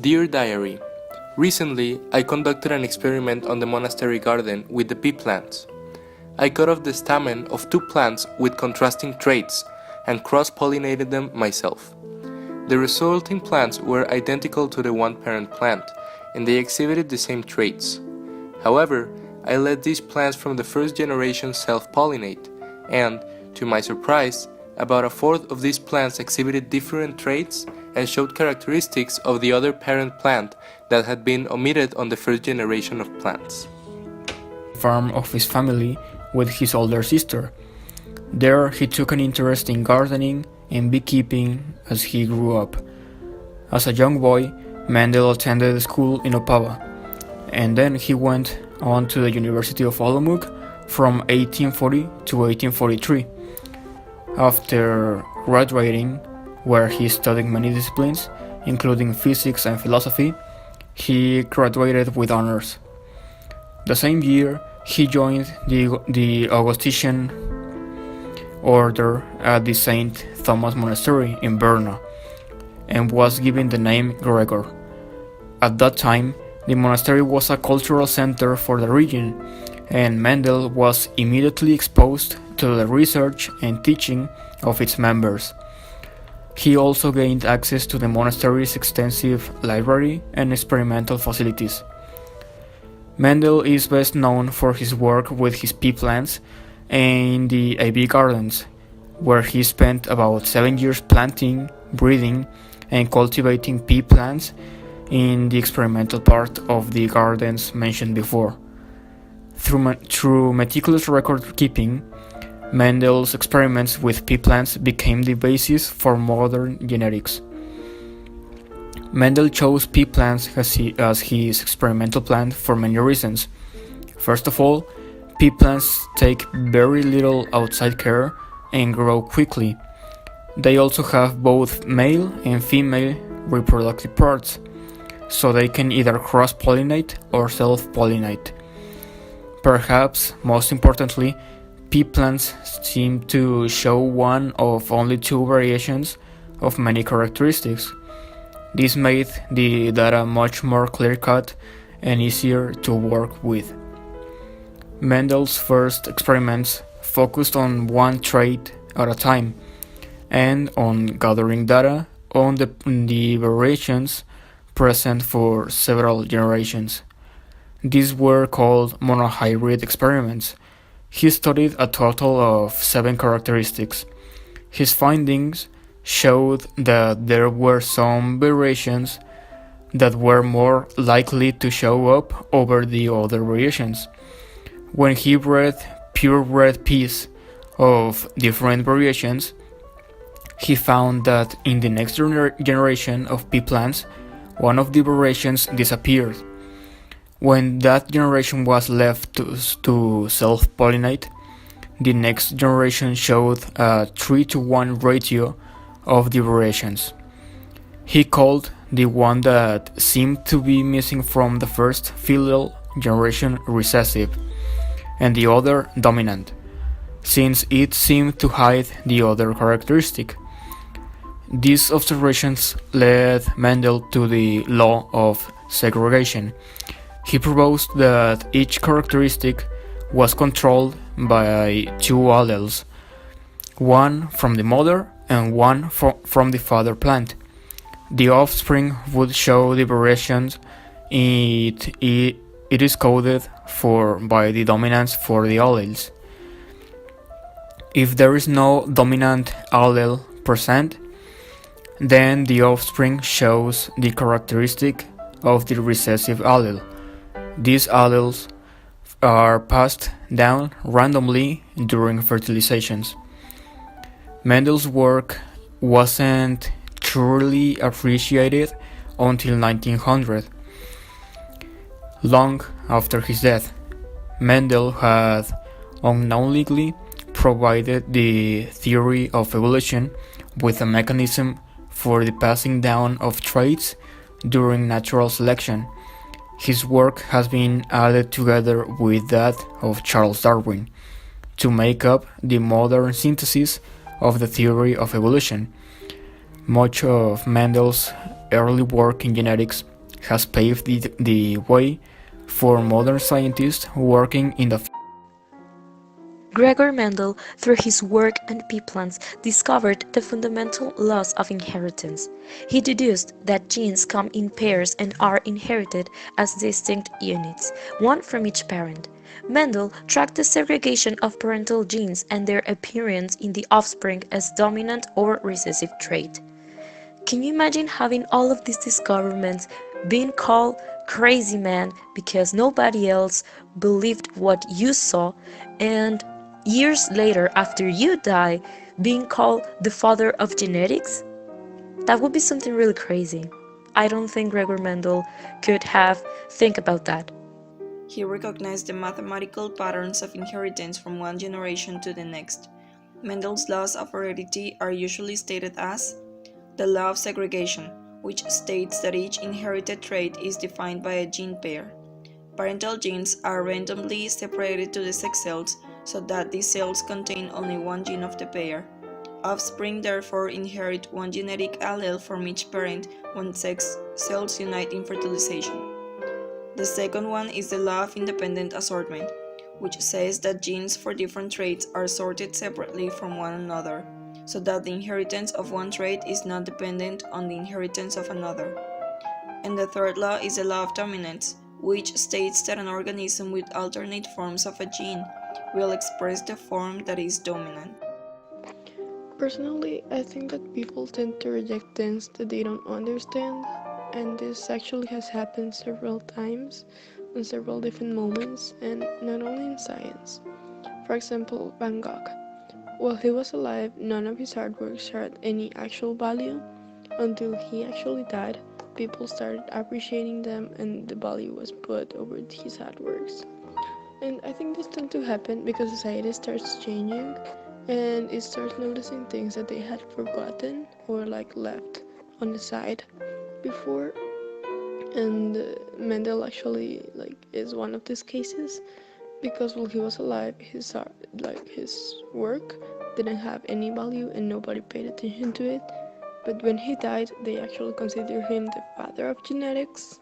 Dear Diary, recently I conducted an experiment on the monastery garden with the pea plants. I cut off the stamen of two plants with contrasting traits and cross-pollinated them myself. The resulting plants were identical to the one-parent plant, and they exhibited the same traits. However, I let these plants from the first generation self-pollinate, and, to my surprise, about a fourth of these plants exhibited different traits and showed characteristics of the other parent plant that had been omitted on the first generation of plants. Farm of his family with his older sister. There he took an interest in gardening and beekeeping as he grew up. As a young boy, Mendel attended school in Opava, and then he went on to the University of Olomouc from 1840 to 1843. After graduating, where he studied many disciplines, including physics and philosophy, he graduated with honors. The same year, he joined the Augustinian order at the St. Thomas Monastery in Berna, and was given the name Gregor. At that time, the monastery was a cultural center for the region, and Mendel was immediately exposed to the research and teaching of its members. He also gained access to the monastery's extensive library and experimental facilities. Mendel is best known for his work with his pea plants in the AB gardens, where he spent about 7 years planting, breeding, and cultivating pea plants in the experimental part of the gardens mentioned before. Through meticulous record keeping, Mendel's experiments with pea plants became the basis for modern genetics. Mendel chose pea plants as his experimental plant for many reasons. First of all, pea plants take very little outside care and grow quickly. They also have both male and female reproductive parts, so they can either cross-pollinate or self-pollinate. Perhaps most importantly, pea plants seem to show one of only two variations of many characteristics. This made the data much more clear-cut and easier to work with. Mendel's first experiments focused on one trait at a time and on gathering data on the variations present for several generations. These were called monohybrid experiments. He studied a total of 7 characteristics. His findings showed that there were some variations that were more likely to show up over the other variations. When he bred purebred peas of different variations, he found that in the next generation of pea plants, one of the variations disappeared. When that generation was left to self-pollinate, the next generation showed a 3-to-1 ratio of the variations. He called the one that seemed to be missing from the first filial generation recessive, and the other dominant, since it seemed to hide the other characteristic. These observations led Mendel to the law of segregation. He proposed that each characteristic was controlled by 2 alleles, one from the mother and one from the father plant. The offspring would show the variations it is coded for by the dominance for the alleles. If there is no dominant allele present, then the offspring shows the characteristic of the recessive allele. These alleles are passed down randomly during fertilizations. Mendel's work wasn't truly appreciated until 1900. Long after his death, Mendel had unknowingly provided the theory of evolution with a mechanism for the passing down of traits during natural selection. His work has been added together with that of Charles Darwin to make up the modern synthesis of the theory of evolution. Much of Mendel's early work in genetics has paved the way for modern scientists working in the field. Gregor Mendel, through his work on pea plants, discovered the fundamental laws of inheritance. He deduced that genes come in pairs and are inherited as distinct units, one from each parent. Mendel tracked the segregation of parental genes and their appearance in the offspring as dominant or recessive trait. Can you imagine having all of these discoveries being called crazy man because nobody else believed what you saw, and years later after you die being called the father of genetics? That would be something really crazy. I don't think Gregor Mendel could have think about that. He recognized the mathematical patterns of inheritance from one generation to the next. Mendel's laws of heredity are usually stated as the law of segregation, which states that each inherited trait is defined by a gene pair. Parental genes are randomly separated to the sex cells so that these cells contain only one gene of the pair. Offspring therefore inherit one genetic allele from each parent when sex cells unite in fertilization. The second one is the law of independent assortment, which says that genes for different traits are sorted separately from one another, so that the inheritance of one trait is not dependent on the inheritance of another. And the third law is the law of dominance, which states that an organism with alternate forms of a gene will express the form that is dominant. Personally, I think that people tend to reject things that they don't understand, and this actually has happened several times in several different moments, and not only in science. For example, Van Gogh. While he was alive, none of his artworks had any actual value. Until he actually died, people started appreciating them and the value was put over his artworks. And I think this tends to happen because society starts changing and it starts noticing things that they had forgotten or like left on the side before. And Mendel actually is one of these cases because while he was alive, his art, his work didn't have any value and nobody paid attention to it. But when he died, they actually consider him the father of genetics.